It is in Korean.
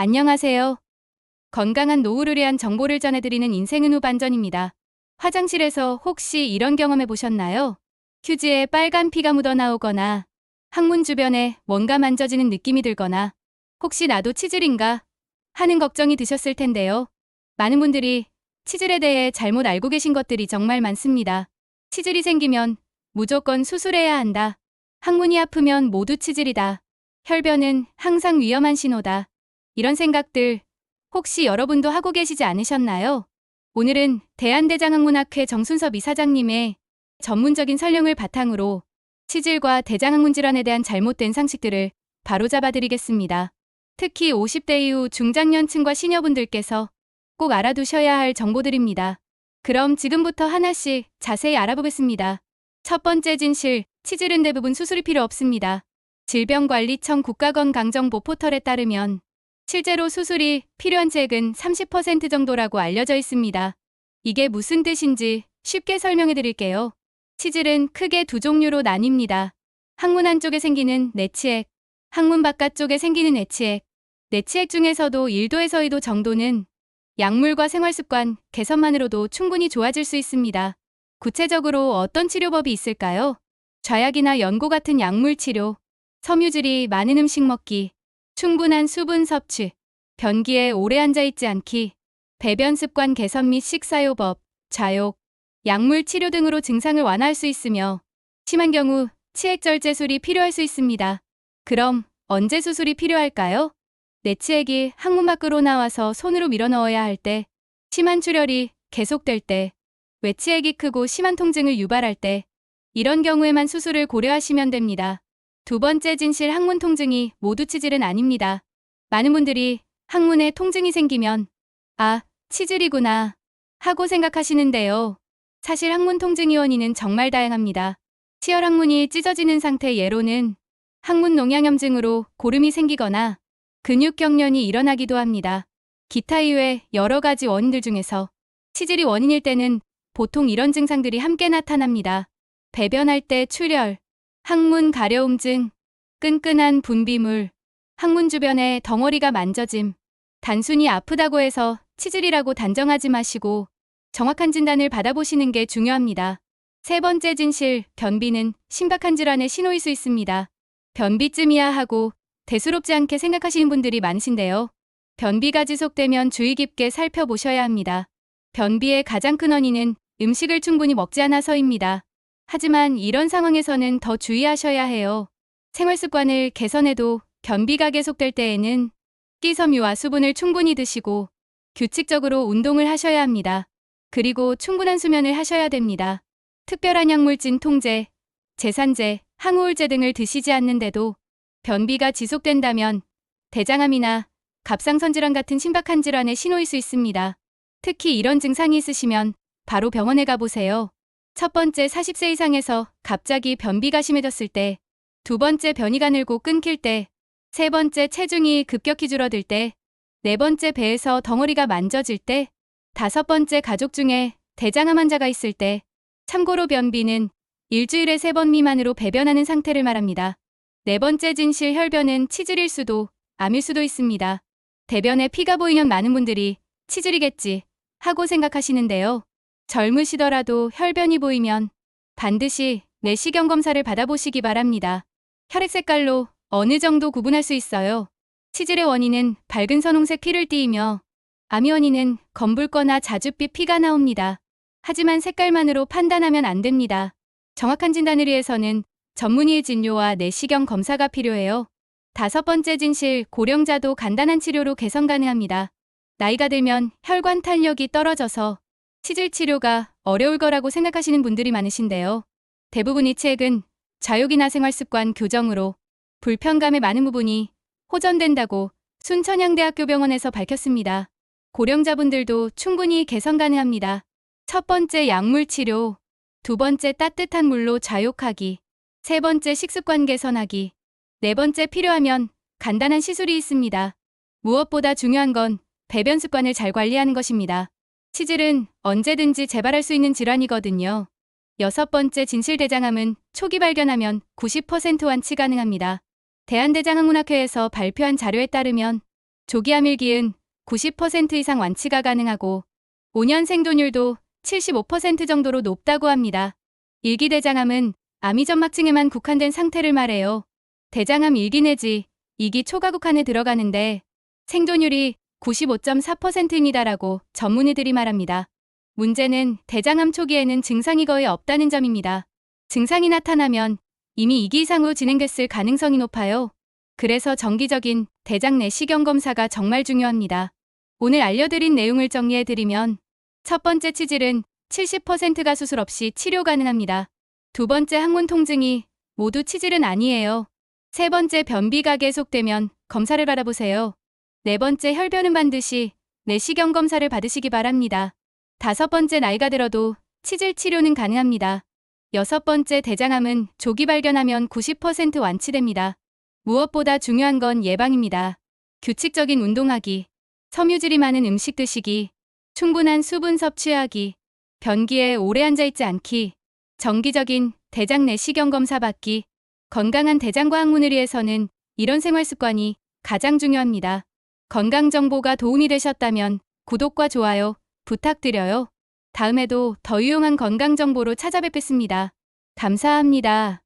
안녕하세요. 건강한 노후를 위한 정보를 전해드리는 인생은 후 반전입니다. 화장실에서 혹시 이런 경험해 보셨나요? 휴지에 빨간 피가 묻어 나오거나 항문 주변에 뭔가 만져지는 느낌이 들거나 혹시 나도 치질인가 하는 걱정이 드셨을 텐데요. 많은 분들이 치질에 대해 잘못 알고 계신 것들이 정말 많습니다. 치질이 생기면 무조건 수술해야 한다. 항문이 아프면 모두 치질이다. 혈변은 항상 위험한 신호다. 이런 생각들 혹시 여러분도 하고 계시지 않으셨나요? 오늘은 대한대장학문학회 정순섭 이사장님의 전문적인 설명을 바탕으로 치질과 대장학문 질환에 대한 잘못된 상식들을 바로잡아 드리겠습니다. 특히 50대 이후 중장년층과 시니어분들께서 꼭 알아두셔야 할 정보들입니다. 그럼 지금부터 하나씩 자세히 알아보겠습니다. 첫 번째 진실, 치질은 대부분 수술이 필요 없습니다. 질병관리청 국가건강정보 포털에 따르면 실제로 수술이 필요한 책은 30% 정도라고 알려져 있습니다. 이게 무슨 뜻인지 쉽게 설명해 드릴게요. 치질은 크게 두 종류로 나뉩니다. 항문 안쪽에 생기는 내치액, 항문 바깥쪽에 생기는 내치액. 내치액 중에서도 1도에서 2도 정도는 약물과 생활습관 개선만으로도 충분히 좋아질 수 있습니다. 구체적으로 어떤 치료법이 있을까요? 좌약이나 연고 같은 약물 치료, 섬유질이 많은 음식 먹기, 충분한 수분 섭취, 변기에 오래 앉아있지 않기, 배변 습관 개선 및 식사요법, 좌욕, 약물 치료 등으로 증상을 완화할 수 있으며 심한 경우 치액절제술이 필요할 수 있습니다. 그럼 언제 수술이 필요할까요? 내치액이 항문 밖으로 나와서 손으로 밀어 넣어야 할 때, 심한 출혈이 계속될 때, 외치액이 크고 심한 통증을 유발할 때, 이런 경우에만 수술을 고려하시면 됩니다. 두 번째 진실, 항문 통증이 모두 치질은 아닙니다. 많은 분들이 항문에 통증이 생기면 아, 치질이구나 하고 생각하시는데요. 사실 항문 통증의 원인은 정말 다양합니다. 치열 항문이 찢어지는 상태 예로는 항문 농양염증으로 고름이 생기거나 근육 경련이 일어나기도 합니다. 기타 이외 여러 가지 원인들 중에서 치질이 원인일 때는 보통 이런 증상들이 함께 나타납니다. 배변할 때 출혈, 항문 가려움증, 끈끈한 분비물, 항문 주변에 덩어리가 만져짐. 단순히 아프다고 해서 치질이라고 단정하지 마시고 정확한 진단을 받아보시는 게 중요합니다. 세 번째 진실, 변비는 심각한 질환의 신호일 수 있습니다. 변비쯤이야 하고 대수롭지 않게 생각하시는 분들이 많으신데요. 변비가 지속되면 주의 깊게 살펴보셔야 합니다. 변비의 가장 큰 원인은 음식을 충분히 먹지 않아서입니다. 하지만 이런 상황에서는 더 주의하셔야 해요. 생활 습관을 개선해도 변비가 계속될 때에는 식이섬유와 수분을 충분히 드시고 규칙적으로 운동을 하셔야 합니다. 그리고 충분한 수면을 하셔야 됩니다. 특별한 약물진 통제, 제산제, 항우울제 등을 드시지 않는데도 변비가 지속된다면 대장암이나 갑상선 질환 같은 심각한 질환의 신호일 수 있습니다. 특히 이런 증상이 있으시면 바로 병원에 가보세요. 첫 번째, 40세 이상에서 갑자기 변비가 심해졌을 때, 두 번째, 변이가 늘고 끊길 때, 세 번째, 체중이 급격히 줄어들 때, 네 번째, 배에서 덩어리가 만져질 때, 다섯 번째, 가족 중에 대장암 환자가 있을 때. 참고로 변비는 일주일에 3번 미만으로 배변하는 상태를 말합니다. 네 번째 진실, 혈변은 치질일 수도 암일 수도 있습니다. 대변에 피가 보이면 많은 분들이 치질이겠지 하고 생각하시는데요. 젊으시더라도 혈변이 보이면 반드시 내시경 검사를 받아보시기 바랍니다. 혈액 색깔로 어느 정도 구분할 수 있어요. 치질의 원인은 밝은 선홍색 피를 띠이며 암의 원인은 검붉거나 자줏빛 피가 나옵니다. 하지만 색깔만으로 판단하면 안 됩니다. 정확한 진단을 위해서는 전문의의 진료와 내시경 검사가 필요해요. 다섯 번째 진실, 고령자도 간단한 치료로 개선 가능합니다. 나이가 들면 혈관 탄력이 떨어져서 치질 치료가 어려울 거라고 생각하시는 분들이 많으신데요. 대부분의 치액은 좌욕이나 생활습관 교정으로 불편감의 많은 부분이 호전된다고 순천향대학교 병원에서 밝혔습니다. 고령자분들도 충분히 개선 가능합니다. 첫 번째, 약물 치료. 두 번째, 따뜻한 물로 좌욕하기. 세 번째, 식습관 개선하기. 네 번째, 필요하면 간단한 시술이 있습니다. 무엇보다 중요한 건 배변 습관을 잘 관리하는 것입니다. 치질은 언제든지 재발할 수 있는 질환이거든요. 여섯 번째, 진실대장암은 초기 발견하면 90% 완치 가능합니다. 대한대장학문학회에서 발표한 자료에 따르면 조기암일기은 90% 이상 완치가 가능하고 5년 생존율도 75% 정도로 높다고 합니다. 일기대장암은 암 이전 막층에만 국한된 상태를 말해요. 대장암 1기 내지 2기 초과 국한에 들어가는데 생존율이 95.4%입니다라고 전문의들이 말합니다. 문제는 대장암 초기에는 증상이 거의 없다는 점입니다. 증상이 나타나면 이미 2기 이상으로 진행됐을 가능성이 높아요. 그래서 정기적인 대장 내시경 검사가 정말 중요합니다. 오늘 알려드린 내용을 정리해드리면 첫 번째 치질은 70%가 수술 없이 치료 가능합니다. 두 번째 항문 통증이 모두 치질은 아니에요. 세 번째 변비가 계속되면 검사를 받아보세요. 네 번째 혈변은 반드시 내시경 검사를 받으시기 바랍니다. 다섯 번째 나이가 들어도 치질 치료는 가능합니다. 여섯 번째 대장암은 조기 발견하면 90% 완치됩니다. 무엇보다 중요한 건 예방입니다. 규칙적인 운동하기, 섬유질이 많은 음식 드시기, 충분한 수분 섭취하기, 변기에 오래 앉아있지 않기, 정기적인 대장 내시경 검사 받기, 건강한 대장과 항문을 위해서는 이런 생활 습관이 가장 중요합니다. 건강 정보가 도움이 되셨다면 구독과 좋아요 부탁드려요. 다음에도 더 유용한 건강 정보로 찾아뵙겠습니다. 감사합니다.